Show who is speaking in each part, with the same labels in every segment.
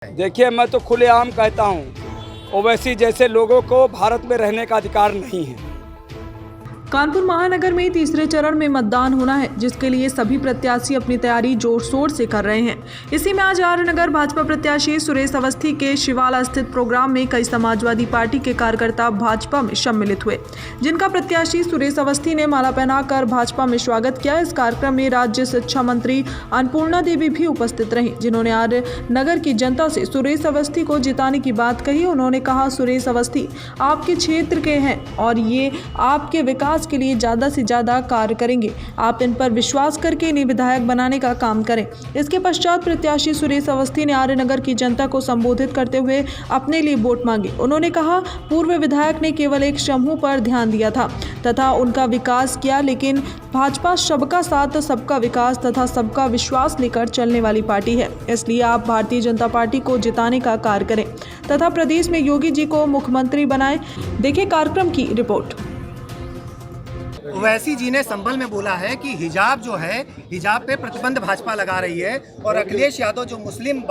Speaker 1: देखिए, मैं तो खुलेआम कहता हूँ, ओवैसी जैसे लोगों को भारत में रहने का अधिकार नहीं है।
Speaker 2: कानपुर महानगर में तीसरे चरण में मतदान होना है, जिसके लिए सभी प्रत्याशी अपनी तैयारी जोर शोर से कर रहे हैं। इसी में आज आर्यनगर भाजपा प्रत्याशी सुरेश अवस्थी के शिवाला स्थित प्रोग्राम में कई समाजवादी पार्टी के कार्यकर्ता भाजपा में सम्मिलित हुए, जिनका प्रत्याशी सुरेश अवस्थी ने माला पहनाकर भाजपा में स्वागत किया। इस कार्यक्रम में राज्य शिक्षा मंत्री अन्नपूर्णा देवी भी उपस्थित रहीं, जिन्होंने आर्यनगर की जनता से सुरेश अवस्थी को जिताने की बात कही। उन्होंने कहा, सुरेश अवस्थी आपके क्षेत्र के हैं और ये आपके विकास के लिए ज़्यादा से ज़्यादा कार्य करेंगे। आप इन पर विश्वास करके इन्हें विधायक बनाने का काम करें। इसके पश्चात प्रत्याशी सुरेश अवस्थी ने आर्यनगर की जनता को संबोधित करते हुए अपने लिए वोट मांगे। उन्होंने कहा, पूर्व विधायक ने केवल एक समूह पर ध्यान दिया था तथा उनका विकास किया, लेकिन भाजपा सबका साथ, सबका विकास तथा सबका विश्वास लेकर चलने वाली पार्टी है। इसलिए आप भारतीय जनता पार्टी को जिताने का कार्य करें तथा प्रदेश में योगी जी को मुख्यमंत्री बनाएं। देखें कार्यक्रम की रिपोर्ट।
Speaker 3: ओवैसी जी ने संभल में बोला है कि हिजाब जो है, हिजाब पे प्रतिबंध भाजपा लगा रही है और अखिलेश यादव जो मुस्लिम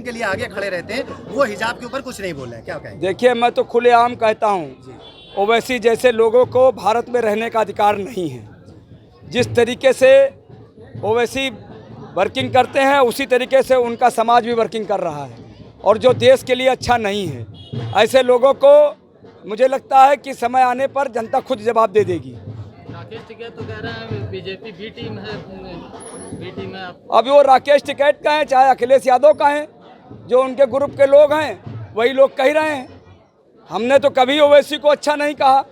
Speaker 3: के लिए आगे खड़े रहते हैं, वो हिजाब के ऊपर कुछ नहीं बोल रहे हैं। क्या कहेंगे?
Speaker 1: देखिए, मैं तो खुलेआम कहता हूँ, ओवैसी जैसे लोगों को भारत में रहने का अधिकार नहीं है। जिस तरीके से ओवैसी वर्किंग करते हैं, उसी तरीके से उनका समाज भी वर्किंग कर रहा है और जो देश के लिए अच्छा नहीं है। ऐसे लोगों को मुझे लगता है कि समय आने पर जनता खुद जवाब दे देगी।
Speaker 4: राकेश टिकैत तो कह रहा है बीजेपी बी टीम है,
Speaker 1: अभी वो राकेश टिकैत का है चाहे अखिलेश यादव का है, जो उनके ग्रुप के लोग हैं वही लोग कह रहे हैं। हमने तो कभी ओवैसी को अच्छा नहीं कहा।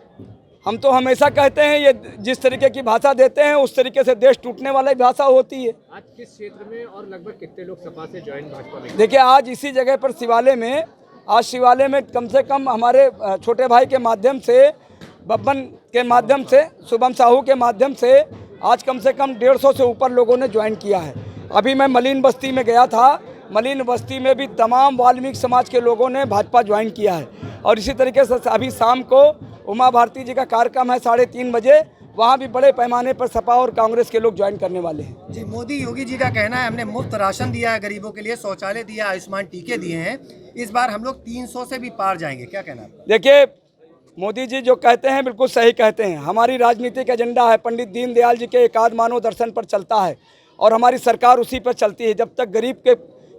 Speaker 1: हम तो हमेशा कहते हैं, ये जिस तरीके की भाषा देते हैं उस तरीके से देश टूटने वाली भाषा होती है।
Speaker 4: आज किस क्षेत्र में और लगभग कितने लोग सपा से ज्वाइन भाजपा में?
Speaker 1: देखिए, आज इसी जगह पर शिवालय में कम से कम हमारे छोटे भाई के माध्यम से, बब्बन के माध्यम से, शुभम साहू के माध्यम से आज कम से कम 150 से ऊपर लोगों ने ज्वाइन किया है। अभी मैं मलिन बस्ती में गया था, मलिन बस्ती में भी तमाम वाल्मीकि समाज के लोगों ने भाजपा ज्वाइन किया है। और इसी तरीके से अभी शाम को उमा भारती जी का कार्यक्रम है 3:30 बजे, वहाँ भी बड़े पैमाने पर सपा और कांग्रेस के लोग ज्वाइन करने वाले हैं।
Speaker 3: जी, मोदी योगी जी का कहना है, हमने मुफ्त राशन दिया है गरीबों के लिए, शौचालय दिया, आयुष्मान टीके दिए हैं, इस बार हम लोग 300 से भी पार जाएंगे। क्या कहना है?
Speaker 1: देखिए, मोदी जी जो कहते हैं बिल्कुल सही कहते हैं। हमारी राजनीतिक एजेंडा है, पंडित दीनदयाल जी के एकाध मानव दर्शन पर चलता है और हमारी सरकार उसी पर चलती है। जब तक गरीब के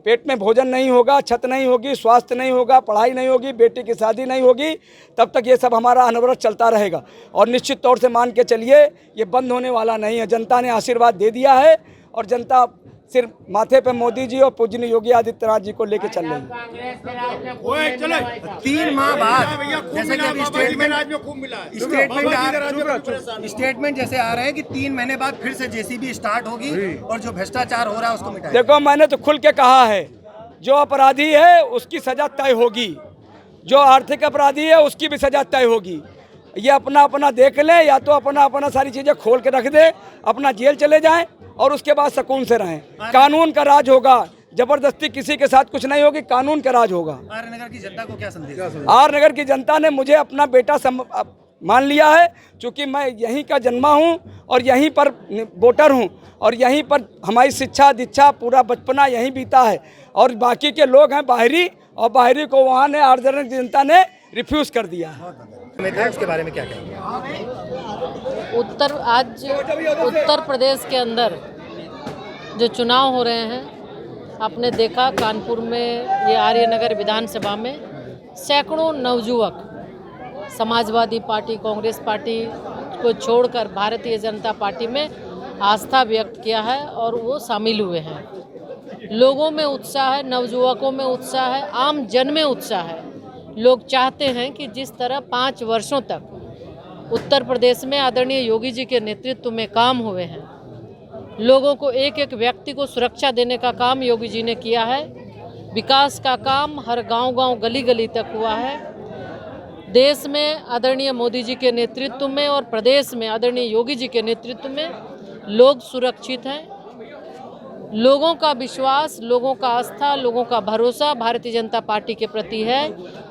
Speaker 1: पेट में भोजन नहीं होगा, छत नहीं होगी, स्वास्थ्य नहीं होगा, पढ़ाई नहीं होगी, बेटी की शादी नहीं होगी, तब तक ये सब हमारा अनवरत चलता रहेगा। और निश्चित तौर से मान के चलिए, ये बंद होने वाला नहीं है। जनता ने आशीर्वाद दे दिया है और जनता सिर्फ माथे पे मोदी जी और पूजनीय योगी आदित्यनाथ जी को लेके चल रही है।
Speaker 3: 3 माह बाद जैसे कि अभी स्टेटमेंट जैसे आ रहे हैं कि 3 महीने बाद फिर से जेसीबी स्टार्ट होगी और जो भ्रष्टाचार हो रहा है उसको मिटाएगा।
Speaker 1: देखो, मैंने तो खुल के कहा है, जो अपराधी है उसकी सजा तय होगी, जो आर्थिक अपराधी है उसकी भी सजा तय होगी। ये अपना अपना देख ले, या तो अपना सारी चीजें खोल के रख दे, अपना जेल चले जाएं और उसके बाद सुकून से रहें। कानून का राज होगा, जबरदस्ती किसी के साथ कुछ नहीं होगी, कानून का राज होगा।
Speaker 3: आर्यनगर की जनता को क्या संदेश?
Speaker 1: आर्यनगर की जनता ने मुझे अपना बेटा मान लिया है, क्योंकि मैं यहीं का जन्मा हूं और यहीं पर वोटर हूं और यहीं पर हमारी शिक्षा दीक्षा पूरा बचपना यहीं बीता है। और बाकी के लोग हैं बाहरी, और बाहरी को वहाँ ने आर्यनगर की जनता ने रिफ्यूज़ कर दिया है।
Speaker 3: उसके बारे में क्या कहेंगे?
Speaker 5: उत्तर प्रदेश के अंदर जो चुनाव हो रहे हैं, आपने देखा कानपुर में, ये आर्यनगर विधानसभा में सैकड़ों नवयुवक समाजवादी पार्टी, कांग्रेस पार्टी को छोड़कर भारतीय जनता पार्टी में आस्था व्यक्त किया है और वो शामिल हुए हैं। लोगों में उत्साह है, नवयुवकों में उत्साह है, आम जन में उत्साह है। लोग चाहते हैं कि जिस तरह 5 वर्षों तक उत्तर प्रदेश में आदरणीय योगी जी के नेतृत्व में काम हुए हैं, लोगों को एक एक व्यक्ति को सुरक्षा देने का काम योगी जी ने किया है। विकास का काम हर गांव-गांव, गली-गली तक हुआ है। देश में आदरणीय मोदी जी के नेतृत्व में और प्रदेश में आदरणीय योगी जी के नेतृत्व में लोग सुरक्षित हैं। लोगों का विश्वास, लोगों का आस्था, लोगों का भरोसा भारतीय जनता पार्टी के प्रति है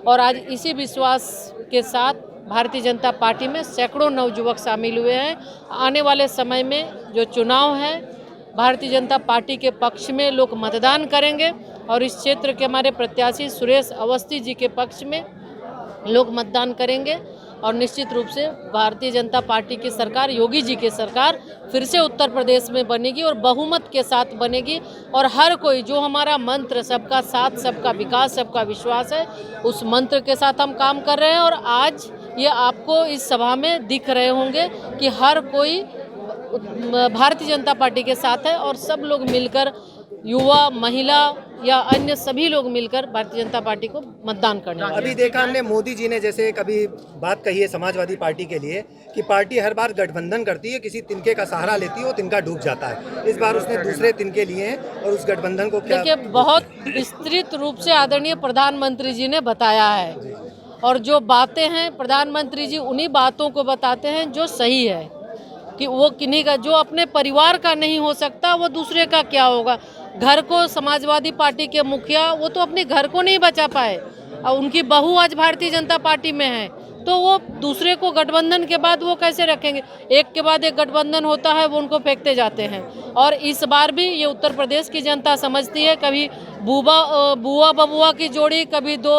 Speaker 5: और आज इसी विश्वास के साथ भारतीय जनता पार्टी में सैकड़ों नवयुवक शामिल हुए हैं। आने वाले समय में जो चुनाव है भारतीय जनता पार्टी के पक्ष में लोग मतदान करेंगे और इस क्षेत्र के हमारे प्रत्याशी सुरेश अवस्थी जी के पक्ष में लोग मतदान करेंगे और निश्चित रूप से भारतीय जनता पार्टी की सरकार, योगी जी की सरकार फिर से उत्तर प्रदेश में बनेगी और बहुमत के साथ बनेगी। और हर कोई, जो हमारा मंत्र सबका साथ, सबका विकास, सबका विश्वास है, उस मंत्र के साथ हम काम कर रहे हैं। और आज ये आपको इस सभा में दिख रहे होंगे कि हर कोई भारतीय जनता पार्टी के साथ है और सब लोग मिलकर, युवा, महिला या अन्य सभी लोग मिलकर भारतीय जनता पार्टी को मतदान करने वाले हैं।
Speaker 3: अभी देखा हमने मोदी जी ने जैसे कभी बात कही है समाजवादी पार्टी के लिए कि पार्टी हर बार गठबंधन करती है, किसी तिनके का सहारा लेती है, वो तिनका डूब जाता है। इस बार उसने दूसरे तिनके लिए हैं और उस गठबंधन को क्या
Speaker 5: देखिए, बहुत विस्तृत रूप से आदरणीय प्रधानमंत्री जी ने बताया है और जो बातें हैं प्रधानमंत्री जी उन्हीं बातों को बताते हैं जो सही है कि वो किन्हीं का, जो अपने परिवार का नहीं हो सकता वो दूसरे का क्या होगा। घर को समाजवादी पार्टी के मुखिया वो तो अपने घर को नहीं बचा पाए और उनकी बहू आज भारतीय जनता पार्टी में है, तो वो दूसरे को गठबंधन के बाद वो कैसे रखेंगे। एक के बाद एक गठबंधन होता है, वो उनको फेंकते जाते हैं। और इस बार भी ये उत्तर प्रदेश की जनता समझती है, कभी बुआ बबुआ की जोड़ी, कभी दो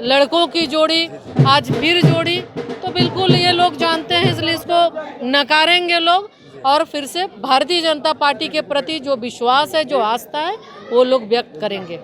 Speaker 5: लड़कों की जोड़ी, आज फिर जोड़ी, तो बिल्कुल ये लोग जानते हैं, इसलिए इसको नकारेंगे लोग और फिर से भारतीय जनता पार्टी के प्रति जो विश्वास है, जो आस्था है, वो लोग व्यक्त करेंगे।